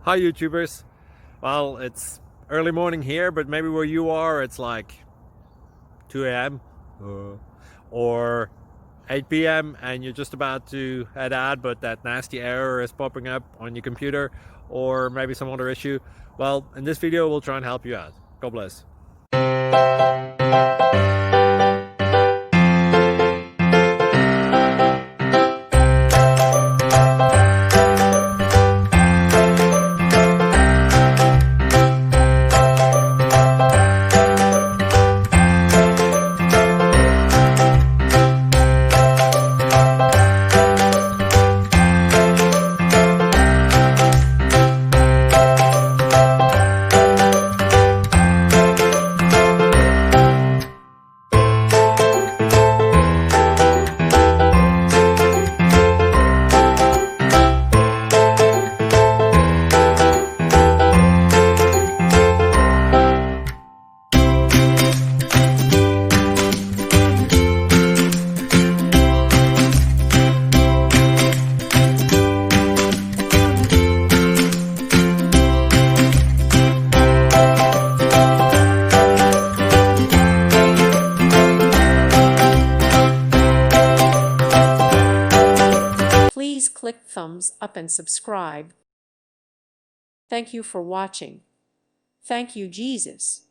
Hi YouTubers. Well, it's early morning here, but maybe where you are it's like 2 a.m. or 8 p.m. and you're just about to head out, but that nasty error is popping up on your computer, or maybe some other issue. Well, in this video we'll try and help you out. God bless. Please click thumbs up and subscribe. Thank you for watching. Thank you, Jesus.